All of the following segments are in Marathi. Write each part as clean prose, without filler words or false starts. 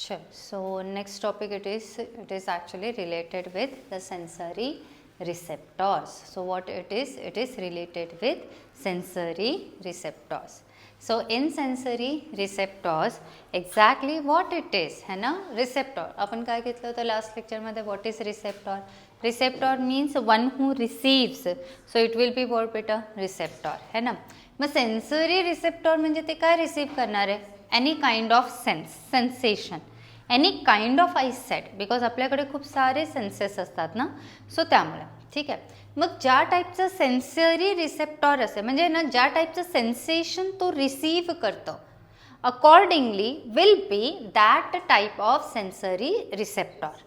Sure. So next topic it is actually related with the sensory receptors. So what it is related with sensory receptors. So in sensory receptors exactly what it is है ना receptor. आपण काय घेतलं होतं last lecture मध्ये what is receptor? Receptor means one who receives. So it will be what बेटा receptor है ना. मग sensory receptor म्हणजे ते काय receive करणार आहे? any kind of sensation, any kind of I said because आपल्याकडे खूप सारे सेन्सेस असतात ना, सो त्यामुळे ठीक आहे. मग ज्या टाईपचं सेन्सरी रिसेप्टॉर असेल म्हणजे ना ज्या टाईपचं सेन्सेशन तो रिसीव्ह करतो accordingly will be that type of sensory receptor.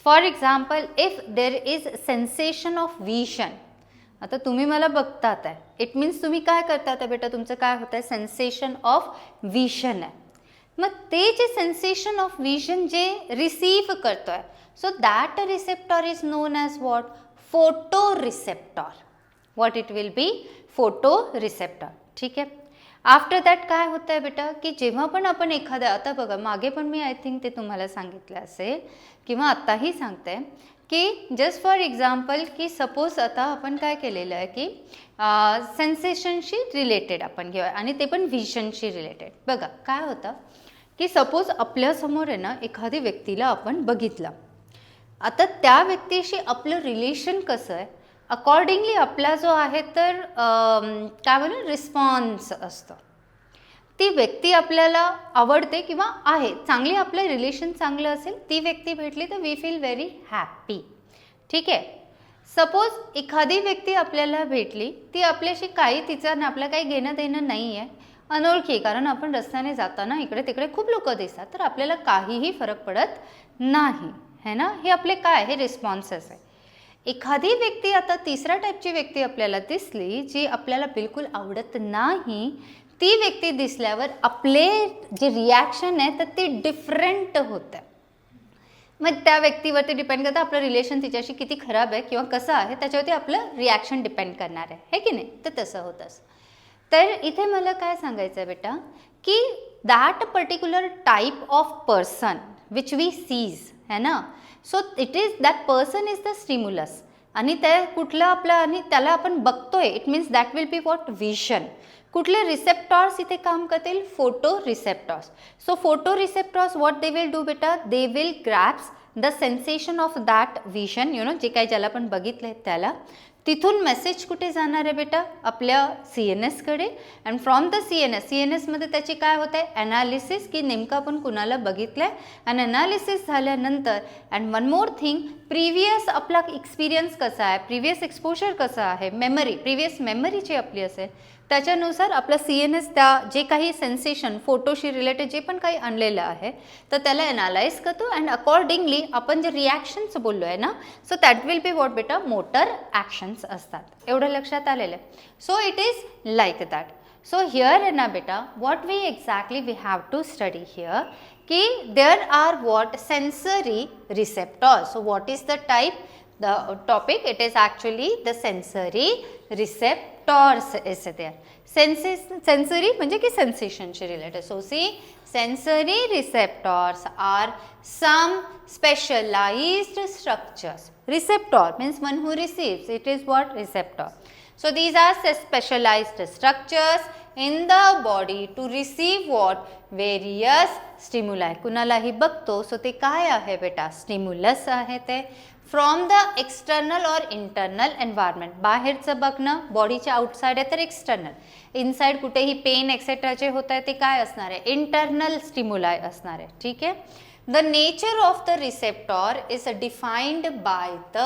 For example if there is sensation of vision, आता तुम्ही मला बघतात आहे इट मीन्स तुम्ही काय करतात बेटा तुमचं काय होतं आहे सेन्सेशन ऑफ विजन आहे. मग ते जे सेन्सेशन ऑफ विजन जे रिसीव्ह करतो आहे so that receptor is known as what photoreceptor. What it will be photoreceptor. ठीक आहे. आफ्टर दॅट काय होतं आहे बेटा की जेव्हा पण आपण एखाद्या आता बघा मागे पण मी आय थिंक ते तुम्हाला सांगितलं असेल किंवा आत्ताही सांगते की जस्ट फॉर एक्झाम्पल की सपोज आता आपण काय केलेलं आहे की सेन्सेशनशी रिलेटेड आपण घेऊया आणि ते पण विजनशी रिलेटेड. बघा काय होतं की सपोज आपल्यासमोर आहे ना एखादी व्यक्तीला आपण बघितलं, आता त्या व्यक्तीशी आपलं रिलेशन कसं आहे अकॉर्डिंगली आपला जो आहे तर काय म्हणू रिस्पॉन्स असतं. ती व्यक्ती आपल्याला आवडते किंवा आहे चांगली आपलं रिलेशन चांगलं असेल ती व्यक्ती भेटली तर वी फील व्हेरी हॅपी. ठीक आहे. सपोज एखादी व्यक्ती आपल्याला भेटली ती आपल्याशी काही तिचं आपलं काही घेणं देणं नाही आहे अनोळखी, कारण आपण रस्त्याने जाताना इकडे तिकडे खूप लोक दिसतात तर आपल्याला काहीही फरक पडत नाही है ना. हे आपले काय हे रिस्पॉन्सेस आहे. एखादी व्यक्ती आता तिसऱ्या टाईपची व्यक्ती आपल्याला दिसली जी आपल्याला बिलकुल आवडत नाही, ती व्यक्ती दिसल्यावर आपले जे रिॲक्शन आहे तर ते डिफरंट होतं. मग त्या व्यक्तीवरती डिपेंड करतं आपलं रिलेशन तिच्याशी किती खराब आहे किंवा कसं आहे त्याच्यावरती आपलं रिॲक्शन डिपेंड करणार आहे की नाही. तर तसं होतंच. तर इथे मला काय सांगायचं आहे बेटा की that particular type of person which we sees है ना, so it is that person is the stimulus आणि ते कुठलं आपलं आणि त्याला आपण बघतोय it means that will be what vision. कुठले रिसेप्टॉर्स इथे काम करतील photo receptors. So photo receptors what they will do बेटा they will grasp the sensation of that vision you know जे काही ज्याला आपण बघितलं आहे त्याला. तिथून मेसेज कुठे जाणार आहे बेटा आपल्या CNSकडे अँड फ्रॉम द CNSमध्ये त्याची काय होतं आहे ॲनालिसिस की नेमकं आपण कुणाला बघितलं आहे आणि ॲनालिसिस झाल्यानंतर and one more thing previous आपला एक्सपिरियन्स कसा आहे प्रिव्हियस एक्सपोजर कसं आहे मेमरी प्रिव्हियस मेमरी जी आपली असेल त्याच्यानुसार आपला CNS त्या जे काही सेन्सेशन फोटोशी रिलेटेड जे पण काही आणलेलं आहे तर त्याला ॲनालाइज करतो अँड अकॉर्डिंगली आपण जे रिॲक्शन्स बोललो आहे ना so that will be what बेटा मोटर ॲक्शन्स असतात. एवढं लक्षात आलेलं आहे. So it is like that. So here आहे ना बेटा what we exactly we have to study here की there are what sensory receptors. So what is the type the topic it is actually the sensory receptors is there. Sensory म्हणजे की sensation she related. So see sensory receptors are some specialized structures. Receptor means one who receives, it is what receptor. So these are specialized structures in the body to receive what various stimuli. कुणालाही बघतो सो ते काय आहे बेटा स्टिम्युलस आहे ते फ्रॉम द एक्सटर्नल और इंटरनल एन्व्हायरमेंट. बाहेरचं बघणं बॉडीच्या आउटसाईड आहे तर एक्सटर्नल, इनसाइड कुठेही पेन एक्सेट्रा जे होत आहे ते काय असणार आहे इंटरनल स्टिम्युलाय असणार आहे. ठीक आहे. The nature of the receptor is defined by the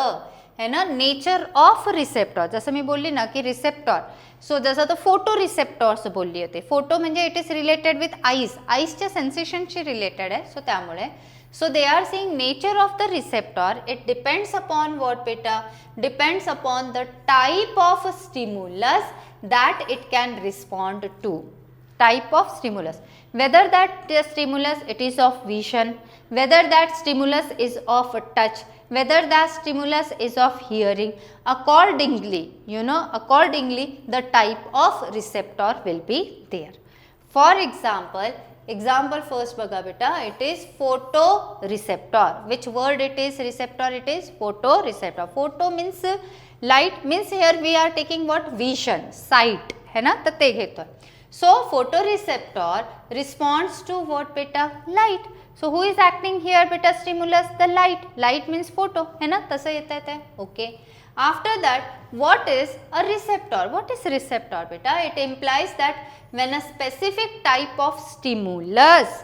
है ना नेचर ऑफ रिसेप्टॉर. जसं मी बोलली ना की रिसेप्टॉर सो जसं तो फोटो रिसेप्टॉर्स बोलली होते. फोटो म्हणजे इट इज रिलेटेड विथ आईजच्या सेन्सेशनशी रिलेटेड आहे. सो त्यामुळे so they are saying nature of the receptor it depends upon what beta depends upon the type of stimulus that it can respond to. Type of stimulus, whether that stimulus it is of vision, whether that stimulus is of touch, whether that stimulus is of hearing, accordingly you know accordingly the type of receptor will be there. For example example first बघा बेटा, it is photo receptor. Which word it is receptor? It is photo receptor. Photo means light, means here we are taking what? Vision, sight है ना, तर ते घेतोय. So photo receptor responds to what बेटा? Light. So who is acting here बेटा? Stimulus, the light. Light means photo है ना, तसं येत आहे ते. Okay. After that, what is a receptor? What is receptor beta? It implies that when a specific type of stimulus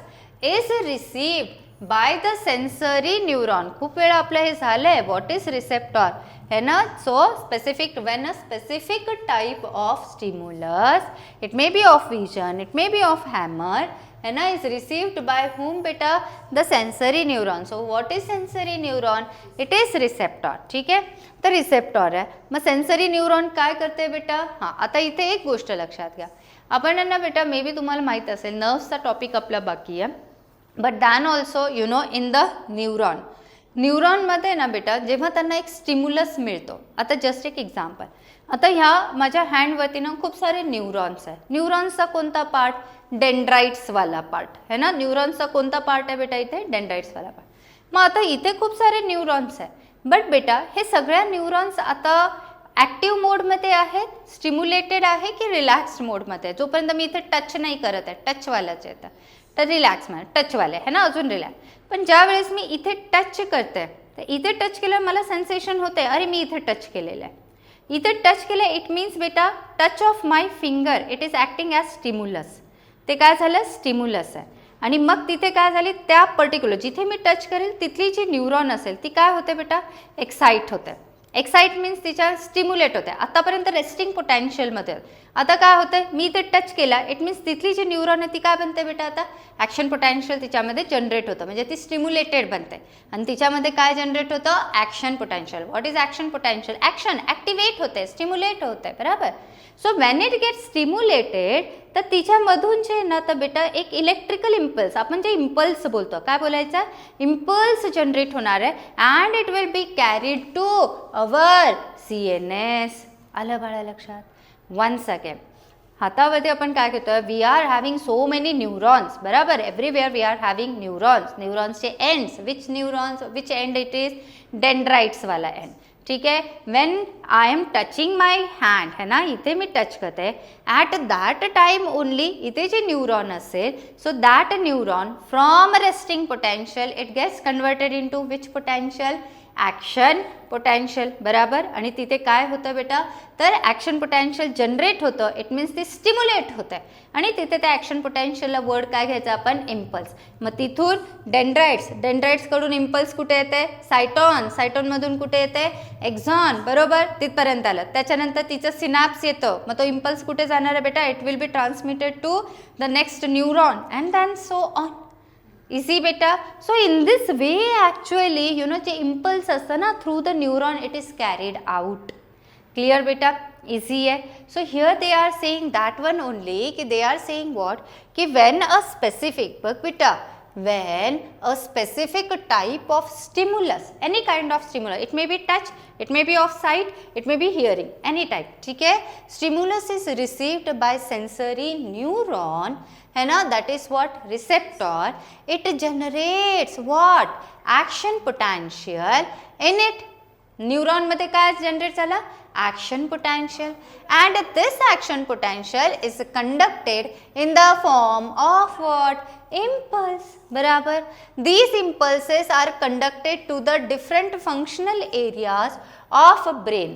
is received by the sensory neuron. खूप वेळा आपलं हे झालंय. What is receptor? है ना. So specific, when a specific type of stimulus, it may be of vision, it may be of hammer, है ना, is received by whom बेटा? The sensory neuron. So what is sensory neuron? It is receptor. ठीक आहे. तर रिसेप्टॉर आहे. मग सेन्सरी न्यूरॉन काय करते बेटा? हां, आता इथे एक गोष्ट लक्षात घ्या. आपण ना बेटा, मे बी तुम्हाला माहीत असेल, नर्व्सचा टॉपिक आपला बाकी आहे. But then also you know in the neuron, न्यूरॉनमध्ये ना बेटा, जेव्हा त्यांना एक स्टिम्युलस मिळतो. आता जस्ट एक एक्झाम्पल, आता ह्या माझ्या हँडवरती ना खूप सारे न्यूरॉन्स आहे. न्यूरॉन्सचा कोणता पार्ट? डेंड्राइट्सवाला पार्ट है ना. न्यूरॉन्सचा कोणता पार्ट आहे बेटा इथे? डेंड्राइट्सवाला पार्ट. मग आता इथे खूप सारे न्यूरॉन्स आहे. बट बेटा, हे सगळ्या न्यूरॉन्स आता ॲक्टिव्ह मोडमध्ये आहेत, स्टिम्युलेटेड आहे की रिलॅक्स्ड मोडमध्ये? जोपर्यंत मी इथे टच नाही करत आहे, टचवाल्याच येतं, तर रिलॅक्स म्हणा, टचवाले है ना, अजून रिलॅक्स. पण ज्या वेळेस मी इथे टच करते, तर इथे टच केल्यावर मला सेन्सेशन होते, अरे मी इथे टच केलेलं आहे. इथे टच केलं, इट मीन्स बेटा touch of my finger, it is acting as stimulus. ते काय झालं? स्टिम्युलस आहे. आणि मग तिथे काय झाली? त्या पर्टिक्युलर जिथे मी टच करेल तिथली जी न्यूरॉन असेल ती काय होते बेटा? एक्साइट होते. एक्साइट मीन्स तिच्या स्टिम्युलेट होते. आतापर्यंत रेस्टिंग पोटॅन्शियलमध्ये. आता काय होतं? मी इथे टच केला, इट मीन्स तिथली जी न्यूरॉन आहे ती काय बनते बेटा? आता ॲक्शन पोटॅन्शियल तिच्यामध्ये जनरेट होतं, म्हणजे ती स्टिम्युलेटेड बनते. आणि तिच्यामध्ये काय जनरेट होतं? Action potential. What is action potential? Action activate होते, स्टिम्युलेट होते, बरोबर. So when it get stimulated, तर तिच्यामधून जे ना तर बेटा एक इलेक्ट्रिकल इम्पल्स, आपण जे इम्पल्स बोलतो, काय बोलायचं? इम्पल्स जनरेट होणार आहे. And it will be carried to our CNS. आलं बाळा लक्षात? वन्स अगेन, हातामध्ये आपण काय घेतोय? We are having so many neurons, बरोबर. Everywhere we are having neurons. न्यूरॉन्सचे ends, which neurons, which end it is? डेंड्राइट्सवाला एंड. ठीक आहे. When I am touching my hand है ना, इथे मी टच करते, ॲट दॅट टाइम ओनली इथे जे न्यूरॉन असेल, so that neuron from resting potential it gets converted into which potential? Action potential, बरोबर. आणि तिथे काय होतं बेटा? तर ॲक्शन पोटॅन्शियल जनरेट होतं, इट मीन्स ती स्टिम्युलेट होतं. आणि तिथे त्या ॲक्शन पोटॅन्शियलला वर्ड काय घ्यायचा आपण? इम्पल्स. मग तिथून डेंड्राइट्स, डेंड्राइट्सकडून इम्पल्स कुठे येते? सायटॉन, सायटॉनमधून कुठे येते? एक्झॉन, बरोबर. तिथपर्यंत आलं. त्याच्यानंतर तिचं सिनॅप्स येतं, मग तो इम्पल्स कुठे जाणार आहे बेटा? It will be transmitted to the next neuron and then so on. Easy बेटा. So in this way actually you know जे इम्पल्स असतं ना through the neuron it is carried out. Clear बेटा? इझी आहे. So here they are saying that one only, की दे आर सेइंग वॉट? की वेन अ स्पेसिफिक, बघ बेटा, when a specific type of stimulus, any kind of stimulus, it may be touch, it may be of sight, it may be hearing, any type, ठीक है, stimulus is received by sensory neuron, है ना, that is what? Receptor. It generates what? Action potential in it. Neuron मध्ये काय जनरेट झाला? action potential, and this action potential is conducted in the form of what? Impulse. बराबर. These impulses are conducted to the different functional areas of brain.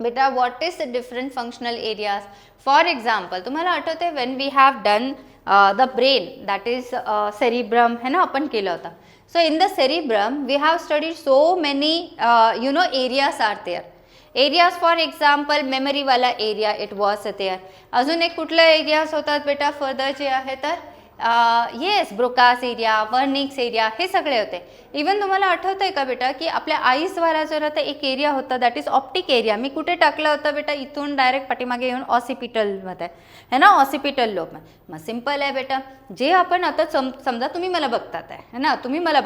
बेटा, what is the different functional areas? For example, तुम्हाला आठवते when we have done the brain, that is cerebrum, है ना, अपन केला होता. So in the cerebrum we have studied so many you know areas are there. Areas, for example, memory वाला area it was there. अजून एक कुठला areas होतात बेटा further जे आहे तर yes Broca's area, Wernicke's area, हे सगळे होते. इवन तुम्हाला आठवतं आहे का बेटा की आपल्या आईजवाला जर आता एक एरिया होता दॅट इज ऑप्टिक एरिया. मी कुठे टाकला होता बेटा? इथून डायरेक्ट पाठीमागे येऊन ऑसिपिटलमध्ये है ना, ऑसिपिटल लोब. मग सिम्पल आहे बेटा, जे आपण आता समजा तुम्ही मला बघतात आहे ना, तुम्ही मला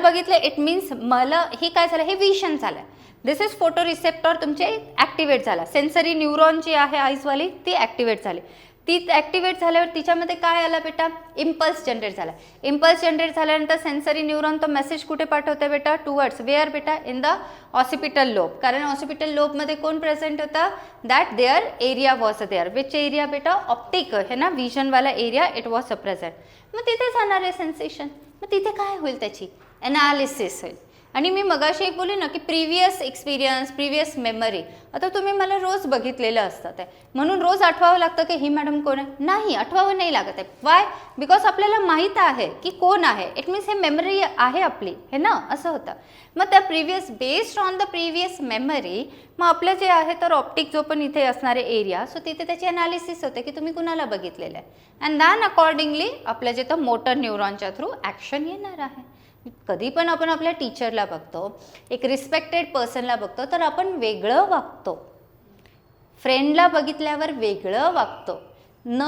बघितलं इट मीन्स मला हे काय झालं? हे विशन झालं. दिस इज फोटो रिसेप्टर तुमचे ॲक्टिवेट झाला. सेन्सरी न्यूरॉन जी आहे आईजवाली ती ॲक्टिवेट झाली. ती ॲक्टिवेट झाल्यावर तिच्यामध्ये काय आला बेटा, इम्पल्स जनरेट झाला. इम्पल्स जनरेट झाल्यानंतर सेन्सरी न्यूरॉन तो मेसेज कुठे पाठवते बेटा, टुवर्ड्स वेअर बेटा, इन द ऑसिपिटल लोब. कारण ऑसिपिटल लोबमध्ये कोण प्रेझेंट होता, that there area was there. Which area बेटा, ऑप्टिक है ना, विजनवाला एरिया, इट वॉज प्रेझेंट. मग तिथे जाणार आहे सेन्सेशन. मग तिथे काय होईल, त्याची ॲनालिसिस होईल. आणि मी मगाशी एक बोलली ना की प्रिव्हियस एक्सपिरियन्स, प्रिव्हियस मेमरी. आता तुम्ही मला रोज बघितलेलं असतं ते, म्हणून रोज आठवावं लागतं की ही मॅडम कोण आहे, नाही आठवावं नाही लागत आहे. वाय, बिकॉज आपल्याला माहीत आहे की कोण आहे. इट मीन्स हे मेमरी आहे आपली, हे ना, असं होतं. मग त्या previous, based on the previous memory, मग आपलं जे आहे तर ऑप्टिक जो पण इथे असणारे एरिया, सो तिथे त्याची अनालिसिस होते की तुम्ही कुणाला बघितलेलं आहे. अँड दॅन अकॉर्डिंगली आपल्या जे तर मोटर न्यूरॉनच्या थ्रू ॲक्शन येणार आहे. कधी पण आपण आपल्या टीचरला बघतो, एक रिस्पेक्टेड पर्सनला बघतो, तर आपण वेगळं वागतो. फ्रेंडला बघितल्यावर वेगळं वागतो, न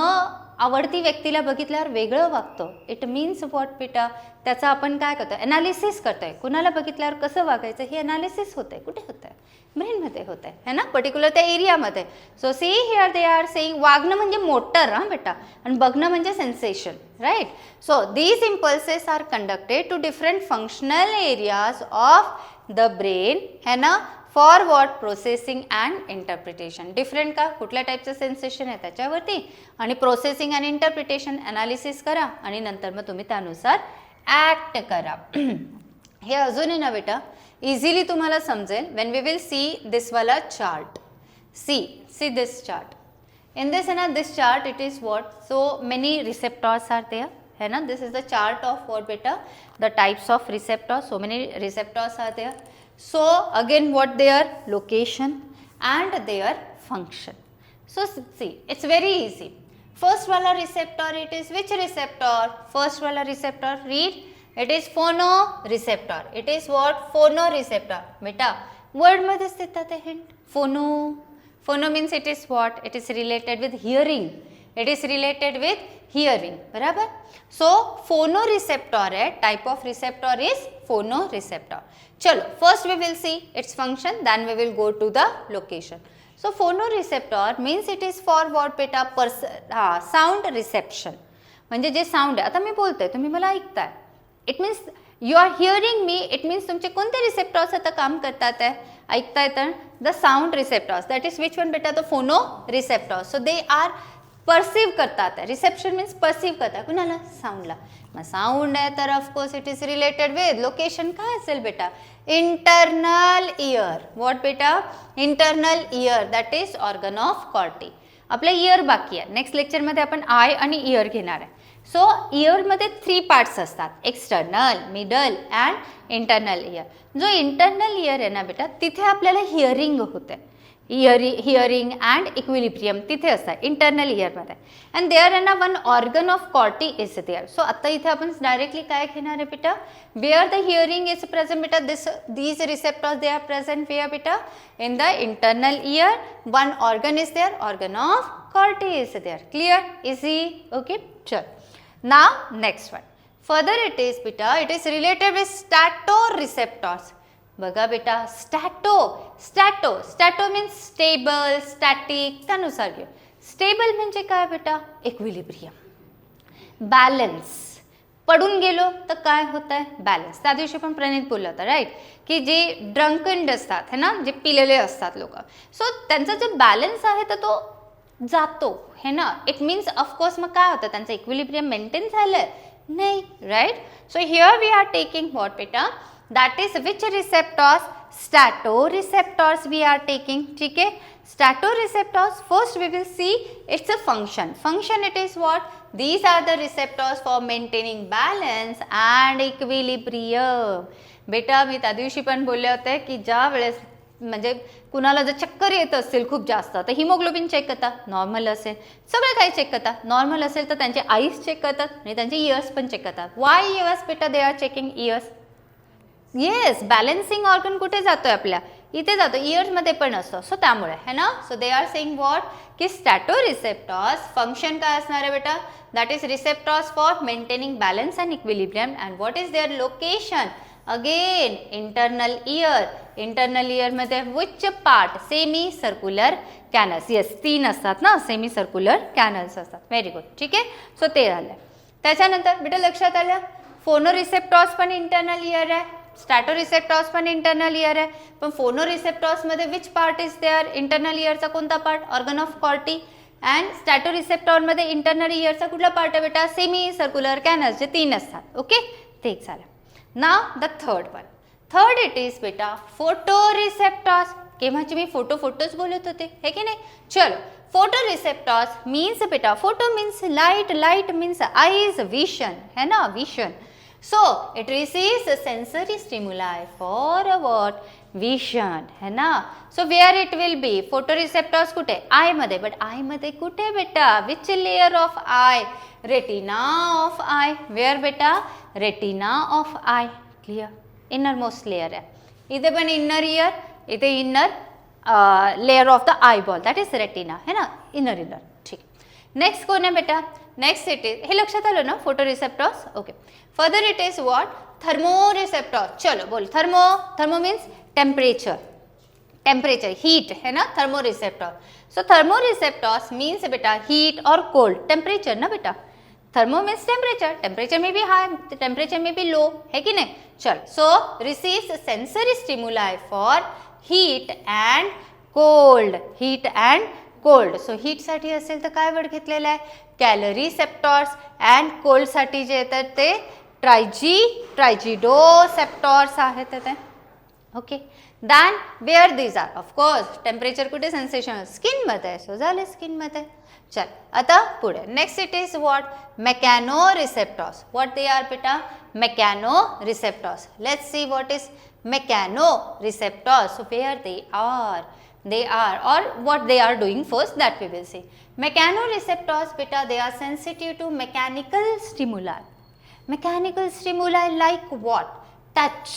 आवडती व्यक्तीला बघितल्यावर वेगळं वागतो. इट मीन्स व्हॉट बेटा, त्याचा आपण काय करतो, ॲनालिसिस करतोय. कुणाला बघितल्यावर कसं वागायचं हे ॲनालिसिस होतंय. कुठे होतं आहे, ब्रेनमध्ये होतं आहे, है ना, पर्टिक्युलर त्या एरियामध्ये. So see here they are saying, वागणं म्हणजे मोटर हां बेटा, आणि बघणं म्हणजे sensation, right. So these impulses are conducted to different functional areas of the brain, है ना, for what, processing and interpretation. Different का, कुठल्या टाईपचं सेन्सेशन आहे त्याच्यावरती, आणि प्रोसेसिंग अँड इंटरप्रिटेशन ॲनालिसिस करा, आणि नंतर मग तुम्ही त्यानुसार ॲक्ट करा. हे अजूनही ना बेटा इझिली तुम्हाला समजेल when we will see this वाला chart. See this chart. In this है ना, this chart it is what, so many receptors are there, है ना. This is the chart of what बेटा, the types of receptors. So many receptors are there. So again what their location and their function. So see, it's very easy. First wala receptor, it is which receptor? First wala receptor, read, it is phonoreceptor. It is what? Phonoreceptor. Beta, word मध्येच देतात hint. Phono means it is what? It is related with hearing. It is related with hearing. बराबर. So phonoreceptor है, type of receptor is phonoreceptor. चलो, first we will see its function, then we will go to the location. So phonoreceptor means it is for what बेटा, sound reception. म्हणजे जे साऊंड आहे, आता मी बोलते तुम्ही मला ऐकताय, it means you are hearing me. It means तुमचे कोणते रिसेप्टर्स आता काम करतात आहे, ऐकताय तर, the sound receptors. That is which one बेटा, the phono receptors. So they are perceive करतात. रिसेप्शन मीन्स परसिव्ह करतात कुणाला, साऊंडला. मग साऊंड आहे तर of course it is related with location. काय असेल बेटा, इंटरनल इयर. व्हॉट बेटा, internal ear, that is organ of Corti. आपलं इयर बाकी आहे, नेक्स्ट लेक्चरमध्ये आपण आय आणि इयर घेणार आहे. सो इयरमध्ये 3 पार्ट्स असतात, external, middle and internal year. जो इंटरनल इयर आहे ना बेटा, तिथे आपल्याला हिअरिंग होते. हिअरिंग अँड इक्विलिब्रियम तिथे असतात इंटरनल इयरमध्ये. अँड देअर आहे ना one organ of Corti is there. So आता इथे आपण डायरेक्टली काय घेणार आहे बेटा, where the hearing is present बेटा, these receptors they are present where बेटा, in the internal ear. One organ is there, organ of Corti is there. Clear, easy, okay. चल, now next one. Further it is बेटा, it is related with statoreceptors. बघा बेटा, स्टॅटो मीन्स स्टेबल, स्टॅटिक, त्यानुसार घेऊ. स्टेबल म्हणजे काय बेटा, इक्विलिब्रियम, बॅलन्स. पडून गेलो तर काय होत आहे, बॅलन्स. त्या दिवशी पण प्रणित बोलला होता, राईट, की जे ड्रंकंड असतात है ना, जे पिलेले असतात लोक, सो त्यांचा जो बॅलन्स आहे तर तो जातो है ना. इट मीन्स ऑफकोर्स मग काय होतं, त्यांचं इक्विलिब्रियम मेंटेन झालं नाही, right. So here we are taking what बेटा, that is which receptors, statoreceptors we are taking. ठीक है, statoreceptors, first we will see its a function. It is what, these are the receptors for maintaining balance and equilibrium. बेटा मी त्या दिवशी पण बोलले होते की ज्या वेळेस म्हणजे कुणाला जर चक्कर येत असेल खूप जास्त, तर हिमोग्लोबिन चेक करतात, नॉर्मल असेल, सगळं काही चेक करतात. नॉर्मल असेल तर त्यांचे आईज चेक करतात आणि त्यांचे इयर्स पण चेक करतात. वाय इयर्स बेटा, they are checking years. Yes, balancing organ कुठे जातोय आपल्या, इथे जातो, इयर्समध्ये पण असतो. सो त्यामुळे है ना. So they are saying what, की स्टॅटोरिसेप्टर्स फंक्शन काय असणार आहे बेटा, that is receptors for maintaining balance and equilibrium. And what is their location, again internal ear. Internal इयरमध्ये which part? Semicircular canals. Yes, 3 असतात ना सेमी सर्क्युलर कॅनल्स असतात. Very good. ठीक आहे. सो ते झालं. त्याच्यानंतर बेटा लक्षात आलं फोनो रिसेप्टॉर्स पण इंटरनल इयर आहे, स्टॅटो रिसेप्टॉर्स पण इंटरनल इयर आहे. पण फोनो रिसेप्टॉर्समध्ये which part is there? Internal इयरचा कोणता part? Organ of Corti. And stato रिसेप्टॉरमध्ये इंटरनल इयरचा कुठला पार्ट आहे बेटा? सेमी सर्क्युलर कॅनल्स जे 3 असतात. ओके, ते एक झालं. नाव the third one. Third it is बेटा फोटो रिसेप्टॉर्स. केव्हाची मी फोटोच बोलत होते, है की नाही? चलो, फोटो रिसेप्टॉर्स मीन्स बेटा, photo means light, light means eyes, vision, है ना, vision. So it receives a sensory stimuli for what? Vision, है ना. So where it will be? Photoreceptors कुठे? eye मध्ये. but eye मध्ये कुठे बेटा? which layer of eye? retina of eye. where बेटा? retina of eye. clear? innermost layer आहे. इथे पण inner ear, इथे inner layer of the eyeball, that is retina, है ना, inner. ठीक. नेक्स्ट कोण आहे बेटा? नेक्स्ट इट इज, हे लक्षात आलं ना photo receptors. Okay. Further it is what? Thermoreceptor. चलो बोल. Thermo means temperature, temperature, heat, है ना, थर्मोरिसेप्टॉर. सो थर्मोरिसेप्टॉर्स मीन्स बेटा हीट और कोल्ड, टेम्परेचर ना बेटा. थर्मो मीन्स टेम्परेचर, टेम्परेचर में भी हाई, टेम्परेचर में भी लो, है कि नहीं. चल, so receives sensory stimuli for heat and cold, heat and cold. So हीटसाठी असेल तर काय वर्ड घेतलेला आहे? कॅलरीसेप्टॉर्स. अँड कोल्डसाठी जे येतात ते ट्रायजिडोसेप्टॉर्स आहेत ते. Okay. Then where these are? Of course temperature कुठे? सेन्सेशन स्किनमध्ये. सो झाले स्किनमध्ये. चल, आता पुढे next it is what? Mechano receptors. What they are बेटा? Mechano receptors. Let's see what is mechano receptors. So where they are? They are, or what they are doing first, that we will see. Mechanoreceptors beta, they are sensitive to mechanical stimuli. Mechanical stimuli like what? Touch.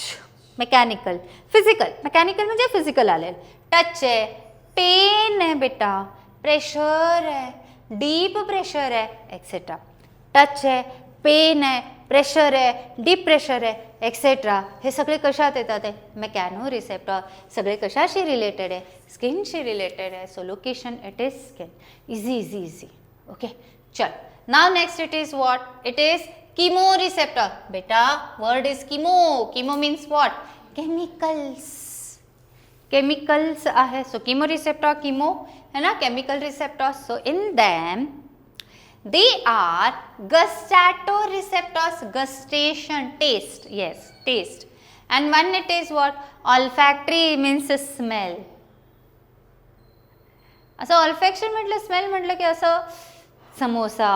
Mechanical. Physical. Mechanical म्हणजे physical आलेल. Touch है, pain है बेटा, pressure है, deep pressure है, etc. Touch है, पेन है, प्रेशर आहे, डीप प्रेशर आहे, एक्सेट्रा. हे सगळे कशात येतात? मेकॅनो रिसेप्टॉर. सगळे कशाशी रिलेटेड आहे? स्किनशी रिलेटेड आहे. So location it is skin. Easy easy easy. Okay. चल, now next it is what? It is chemo receptor. बेटा word is chemo. Chemo means what? Chemicals. Chemicals आहे. सो कीमो रिसेप्टॉर, कीमो है ना, chemical receptor. So in them they are gustatoreceptors. Gustation, taste. Yes, taste. And one it is what? Olfactory means smell. असं ऑल्फॅक्शन म्हटलं, स्मेल म्हटलं की असं समोसा,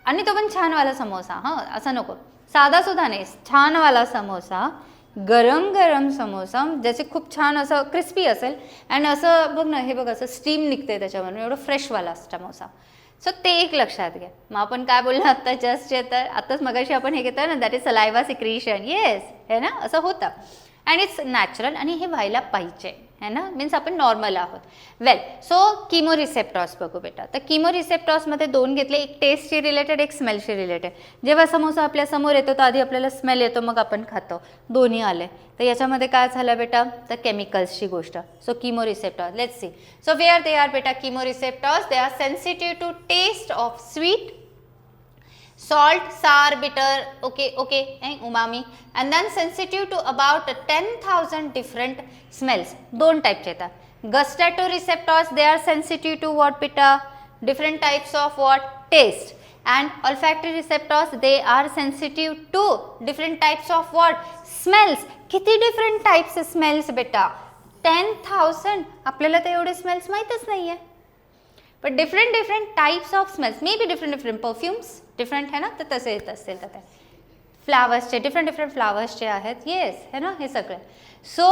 आणि तो पण छानवाला समोसा. हां, असं नको, साधा सुद्धा नाही, छानवाला समोसा, गरम गरम समोसा, ज्याचे खूप छान असं क्रिस्पी असेल आणि असं बघ ना, हे बघ असं स्टीम निघते त्याच्यावरून, एवढं फ्रेशवाला समोसा. सो ते एक लक्षात घ्या. मग आपण काय बोललो आत्ता जस्ट तर आत्ताच मगाशी आपण हे घेतो ना, that is saliva secretion. Yes, है ना, असं होतं. अँड इट्स नॅचरल आणि हे व्हायला पाहिजे, है ना, मीन्स आपण नॉर्मल आहोत. वेल, सो कीमो रिसेप्टॉर्स बघू बेटा. तर कीमो रिसेप्टॉर्समध्ये दोन घेतले, एक टेस्टशी रिलेटेड, एक स्मेलशी रिलेटेड. जेव्हा समोसा आपल्या समोर येतो तर आधी आपल्याला स्मेल येतो, मग आपण खातो. दोन्ही आले तर याच्यामध्ये काय झालं बेटा? तर केमिकल्सची गोष्ट. So chemo receptors, let's see. So where they are बेटा? Chemo receptors, they are sensitive to taste of sweet, salt, sour, bitter, okay, and umami, and then sensitive to about 10,000 different smells. दोन टाइपचे येतात. Gustatoreceptors, they are sensitive to what beta? Different types of what? Taste. And olfactory receptors, they are sensitive to different types of what? Smells. किती different types smells बेटा? 10,000. आपल्याला तर एवढे स्मेल्स माहीतच नाहीये. But different types of smells, maybe different perfumes, different है ना, तर तसे येत असतील तर फ्लावर्सचे different फ्लावर्सचे आहेत. येस, है ना, हे सगळं. सो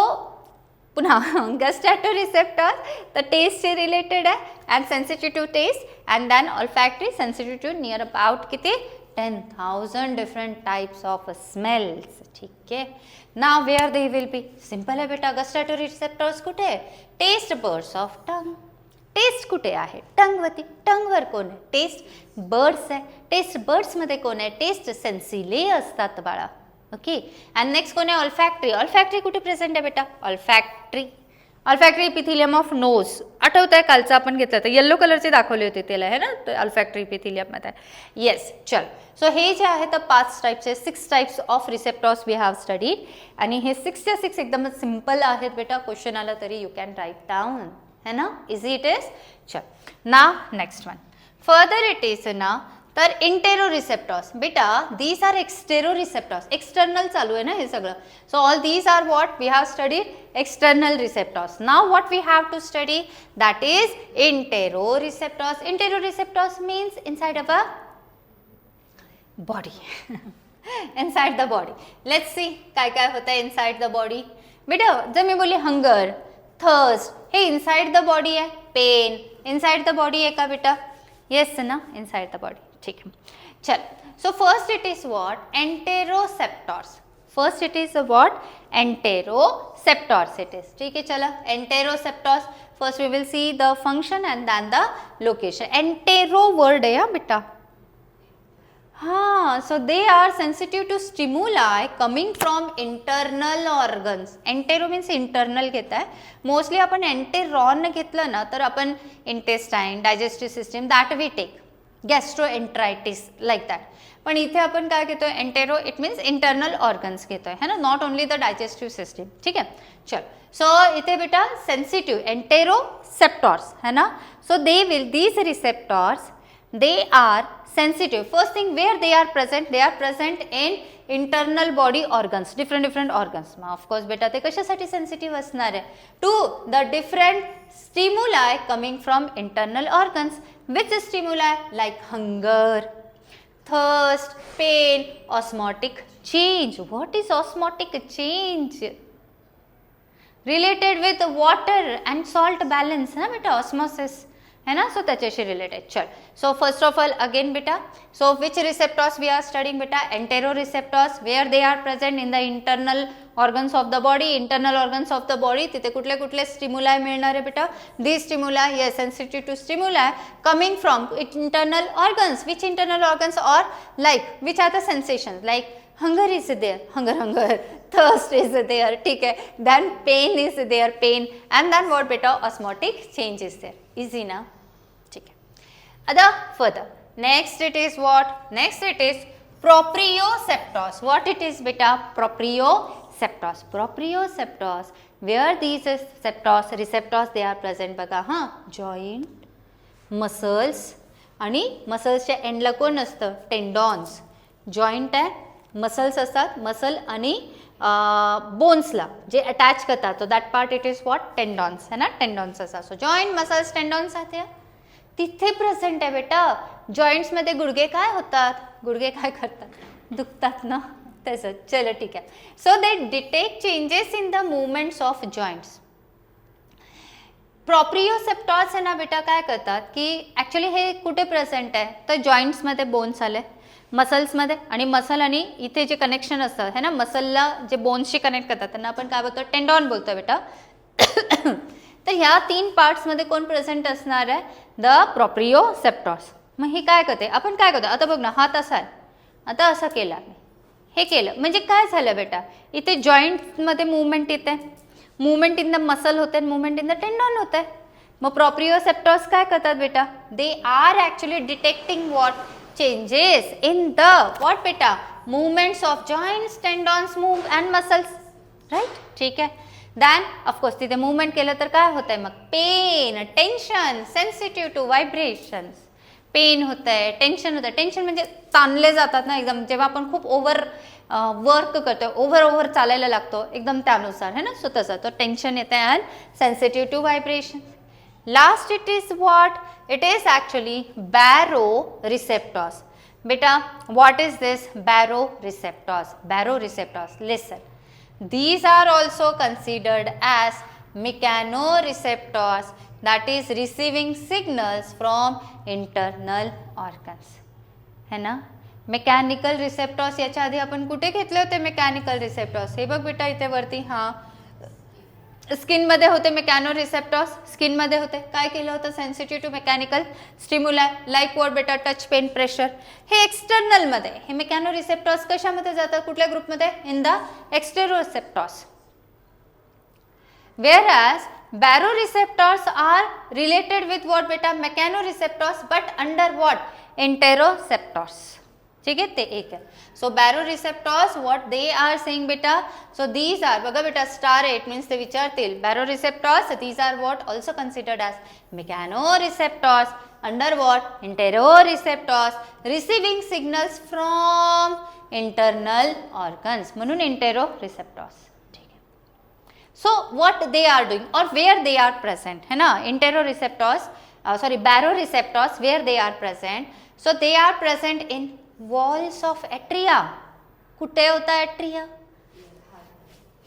पुन्हा गस्टॅटोरिसेप्टर तर टेस्टचे रिलेटेड आहे and sensitive to taste, and then olfactory sensitive to near about किती? 10,000 डिफरंट टाइप्स ऑफ स्मेल्स. ठीक आहे. Now where they will be? Simple आहे बेटा. गस्टॅटोरिसेप्टर्स कुठे? Taste buds of tongue. Taste कुठे आहे? टंगवरती. टंगवर कोण आहे? टेस्ट बर्ड्स आहे. टेस्ट बर्ड्समध्ये कोण आहे? टेस्ट सेन्सिले असतात बाळा. ओके. अँड नेक्स्ट कोण आहे? ऑल्फॅक्टरी. ऑल्फॅक्टरी कुठे प्रेझेंट आहे बेटा? ऑल्फॅक्टरी इपिथिलियम ऑफ नोज. आठवत आहे कालचं आपण घेतलं तर येल्लो कलरचे दाखवले होते त्याला है ना ऑल्फॅक्टरी इपिथिलियम मध्ये. येस चल. सो हे जे आहे तर 5 टाईप्सचे 6 types of receptors we have studied. आणि हे 6च्या 6 एकदम सिम्पल आहेत बेटा. क्वेश्चन आला तरी यू कॅन राईट डाऊन है ना. Easy it is. चल now next one. Further it is ना तर इंटेरो रिसेप्टॉर्स. बेटा these are extero receptors. External चालू आहे ना हे सगळं. So all these are what we have studied external receptors. Now what we have to study that is intero receptors. Intero receptors means inside of a body. Inside the body. Let's see काय काय होतं इनसाइड द बॉडी. बेटा जर मी बोलली हंगर, थर्स्ट, हे इनसाइड द बॉडी आहे. पेन इनसाइड द बॉडी आहे का बेटा? येस ना, इनसाइड द बॉडी. ठीक है चल. So first it is what? Enteroceptors. First it is what? Enteroceptors it is. ठीक है चला. Enteroceptors first we will see the function and then the location. Entero word है बेटा. हाँ, so they are sensitive to stimuli coming from internal organs. Entero means internal घेत आहे. मोस्टली आपण एंटेरॉन घेतलं ना तर आपण intestine, digestive system that we take. Gastroenteritis like that. पण इथे आपण काय घेतोय? Entero it means internal organs घेतोय है ना, not only the digestive system. ठीक आहे चल. सो इथे बेटा सेन्सिटिव्ह एंटेरोसेप्टॉर्स है ना. So they will these receptors they are sensitive. First thing where they are present in internal body organs, different organs. Of course बेटा ते कशासाठी सेन्सिटिव्ह असणार आहे? To the different stimuli coming from internal organs. Which stimuli? Like hunger, thirst, pain, osmotic change. What is osmotic change? Related with water and salt balance ना बेटा, ऑस्मोसिस है ना. सो त्याच्याशी रिलेटेड. चल. So first of all again बेटा, so which receptors we are studying बेटा? Entero receptors. Where they are present in the internal organs of the body. Internal organs of the body तिथे कुठले कुठले स्टिम्युलाई मिळणार आहे बेटा? The stimuli yes sensitive to stimuli coming from internal organs. Which internal organs? और like which are the sensations? Like hunger is there, hunger, thirst is there, ठीक है. Then pain is there, pain, and then what beta? Osmotic change is there. Easy ना, ठीक है. Other further, next it is what? Next it is proprioceptors. What it is beta? Proprioceptors. Proprioceptors. Where these receptors they are present बघा हाँ, joint, muscles आणि मसल्सच्या एंडला कोण असतं? टेंडॉन्स. जॉईंट आहे, मसल्स असतात, मसल आणि बोन्सला जे अटॅच करतात तो that part it is what? Tendons है ना. टेंडॉन्स असतात. सो जॉईंट, मसल्स, टेंडॉन्स आहेत तिथे प्रेझेंट आहे बेटा. जॉईंट्समध्ये गुडघे काय होतात? गुडघे काय करतात? दुखतात ना तसं. चलो ठीक आहे. So they detect changes in the movements of joints. Proprioceptors आहे ना बेटा काय करतात की ॲक्च्युली हे कुठे प्रेझेंट आहे तर जॉईंट्समध्ये बोन्स आले, मसल्समध्ये, आणि मसल आणि इथे जे कनेक्शन असतात है ना मसलला जे बोन्सशी कनेक्ट करतात त्यांना आपण काय बोलतो? टेंडॉन बोलतो बेटा. तर ह्या 3 पार्ट्समध्ये कोण प्रेझेंट असणार आहे? द प्रॉप्रियोसेप्टॉर्स. मग हे काय करते? आपण काय करतो? आता बघ ना, हात असा आहे, आता असं केला मी, हे केलं म्हणजे काय झालं बेटा? इथे जॉईंटमध्ये मुवमेंट येते, मुवमेंट इन द मसल होते, मुवमेंट इन द टेंडॉन होते. मग प्रॉप्रियोसेप्टॉर्स काय करतात बेटा? They are actually detecting what? changes in the what beta? movements of joints, tendons move and muscles, right? ठीक है. then of course तिथे movement केलं तर काय होतंय मग? Pain, tension, sensitive to vibrations. Pain होतंय, टेन्शन होतंय. टेन्शन म्हणजे ताणले जातात ना एकदम, जेव्हा आपण खूप ओव्हर वर्क करतो, ओव्हर चालायला लागतो एकदम त्यानुसार है ना. सो तसं तो टेन्शन येतं and sensitive to vibration. Last it is what? It is actually baroreceptors. Beta, what is this? Baroreceptors. Baroreceptors. Listen. These are also considered as mechanoreceptors, that is receiving signals from internal organs. है ना. मेकॅनिकल रिसेप्टॉर्स याच्या आधी आपण कुठे घेतले होते मेकॅनिकल रिसेप्टॉर्स? हे बघ बेटा इथे वरती. हां स्किनमध्ये होते मेकॅनो रिसेप्टॉर्स, स्किनमध्ये होते. काय केलं होतं? Sensitive to mechanical stimuli like what बेटा? Touch, pain, pressure. हे एक्सटर्नलमध्ये. हे मेकॅनो रिसेप्टॉर्स कशामध्ये जातात? कुठल्या ग्रुपमध्ये? In the exteroreceptors. Whereas baroreceptors are related with what beta? Mechanoreceptors, but under what? Interoceptors. ठीक है, ते एक है. So baroreceptors, what they are saying beta? So these are, बघा बेटा, star 8 means ते विचारतील. Baroreceptors, these are what? Also considered as mechanoreceptors. Under what? Interoreceptors, receiving signals from internal organs. म्हणून interoreceptors. So what they are doing or where they are present, है ना? Interoreceptors, baroreceptors, where they are present? So they are present in walls of atria. कुठे होता atria?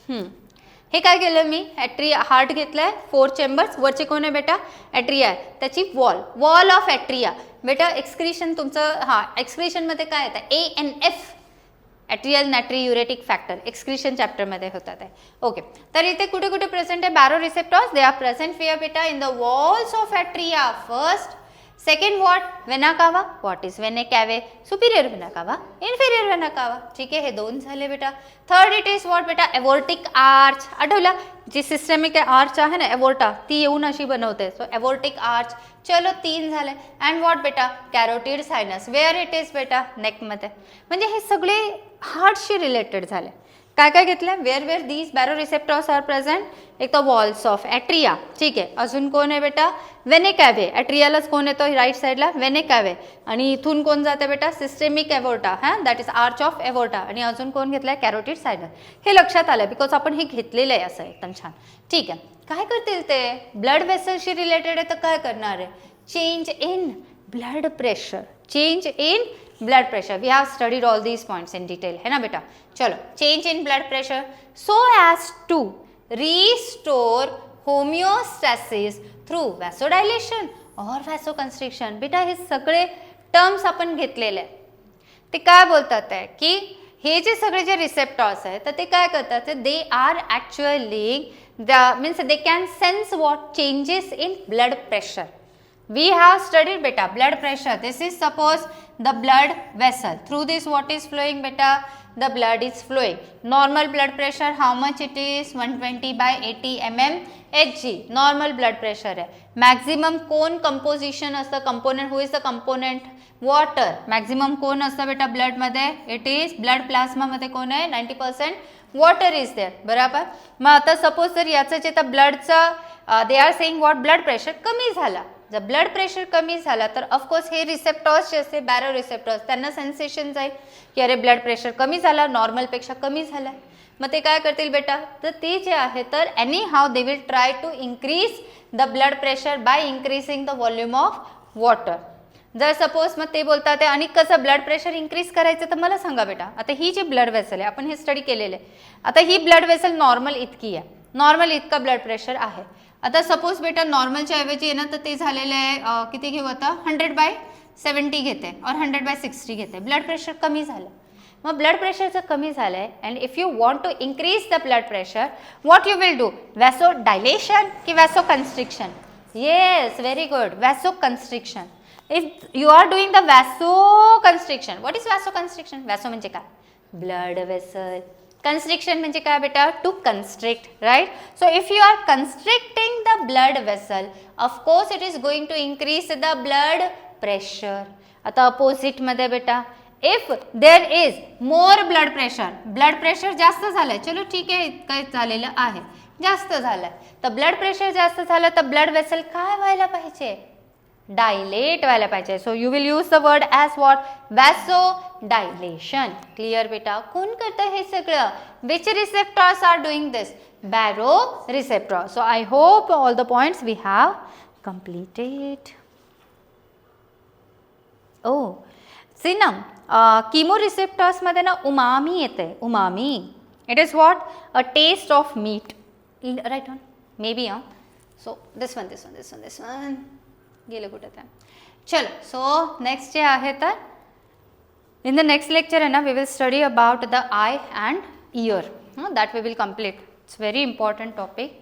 हे काय केलं मी? ॲट्रिया, हार्ट घेतलाय, 4 चेंबर्स, वरचे कोण आहे बेटा? ॲट्रिया आहे, त्याची वॉल ऑफ ॲट्रिया. बेटा एक्सक्रीशन तुमचं, हां, एक्सक्रीशनमध्ये काय येतं? ANF, atrial natriuretic factor, excretion चॅप्टरमध्ये होतात आहे. ओके, तर इथे कुठे कुठे प्रेझेंट आहे baroreceptors? They are present here बेटा in the walls of atria first. Second what? Vena cava. What is venae cavae? Superior vena cava, inferior vena cava. ठीक आहे, हे 2 झाले बेटा. थर्ड इट इज व्हॉट बेटा? एवोर्टिक आर्च. आठवलं, जी सिस्टमिक आर्च आहे ना एवोर्टा, ती येऊन अशी बनवते. So aortic arch. चलो 3 झाले. अँड व्हॉट बेटा? Carotid sinus. Where it is बेटा? नेकमध्ये. म्हणजे हे सगळे हार्टशी रिलेटेड झाले. काय काय घेतलं? Where these baroreceptors are present? एक तर वॉल्स ऑफ ॲट्रिया. ठीक आहे, अजून कोण आहे बेटा? वेने कॅवे. ॲट्रियालाच कोण येतो राईट साईडला? वेने कॅवे. आणि इथून कोण जाते बेटा? Systemic aorta. हां, that is arch of aorta. आणि अजून कोण घेतलाय? Carotid sinus. हे लक्षात आलं बिकॉज आपण हे घेतलेलं आहे असं एकदम छान. ठीक आहे, काय करतील ते? ब्लड वेसलशी रिलेटेड आहे तर काय करणार आहे? Change in blood pressure. Change in blood pressure. We have studied all these points in detail, है ना बेटा? चलो, change in blood pressure so as to restore homeostasis through vasodilation or vasoconstriction. बेटा हे सगळे टर्म्स आपण घेतलेले आहेत. ते काय बोलतात आहे की हे जे सगळे जे रिसेप्टॉर्स आहेत तर ते काय करतात? They are actually means they can sense what? Changes in blood pressure. We have studied beta blood pressure. This is suppose the blood vessel. Through this what is flowing beta? The blood is flowing. Normal blood pressure how much it is? 120/80 mmHg. Normal blood pressure है. Maximum कोण composition असतं? Component. Who is the component? Water. Maximum कोण असतं बेटा blood मध्ये? It is blood plasma मध्ये कोण आहे? 90% water is there. बराबर. मग आता suppose जर याचं जे तर ब्लडचं they are saying what? blood pressure कमी झाला. जर ब्लड प्रेशर कमी झाला तर ऑफकोर्स हे रिसेप्टॉर्स जे असते बॅरोरिसेप्टॉर्स त्यांना सेन्सेशन जाईल की अरे ब्लड प्रेशर कमी झाला, नॉर्मलपेक्षा कमी झाला. मग ते काय करतील बेटा? तर ते जे आहे तर anyhow they will try to increase the blood pressure by increasing the volume of water. जर सपोज मग ते बोलतात आहे आणि कसं ब्लड प्रेशर इन्क्रीज करायचं तर मला सांगा बेटा. आता ही जी ब्लड वेसल आहे आपण हे स्टडी केलेलं आहे. आता ही ब्लड वेसल नॉर्मल इतकी आहे, नॉर्मल इतका ब्लड प्रेशर आहे. आता सपोज बेटा नॉर्मलच्या ऐवजी आहे ना तर ते झालेलं आहे किती घेऊ आता? 100/70 घेते और 100/60 घेते. ब्लड प्रेशर कमी झालं. मग ब्लड प्रेशर जर कमी झालं आहे and if you want to increase the blood pressure what you will do? Vasodilation की vasoconstriction? Yes, very good, vasoconstriction. If you are doing the vasoconstriction, what is vasoconstriction? Vaso म्हणजे काय? Blood vessel. Constriction म्हणजे काय बेटा? To constrict, right? So if you are constricting the blood vessel, of course it is going to increase the blood pressure. आता opposite मध्ये बेटा if there is more blood pressure जास्त झालंय, चलो ठीक आहे काय झालेलं आहे, जास्त झालंय तर ब्लड प्रेशर जास्त झालं तर ब्लड वेसल काय व्हायला पाहिजे? डायलेट व्हायला पाहिजे. So you will use the word as what? Vasodilation. Clear बेटा? कोण करतं हे सगळं? Which receptors are doing this? Baroreceptor. So I hope all the points we have completed. ओ सी ना किमो रिसेप्टॉर्समध्ये ना उमामी येते. Umami it is what? A taste of meat. Right on may be. So this one गेलं कुठं त्या. चलो, सो नेक्स्ट जे आहे तर इन द नेक्स्ट लेक्चर आहे ना we will study about the eye and ear. That we will complete. It's very important topic.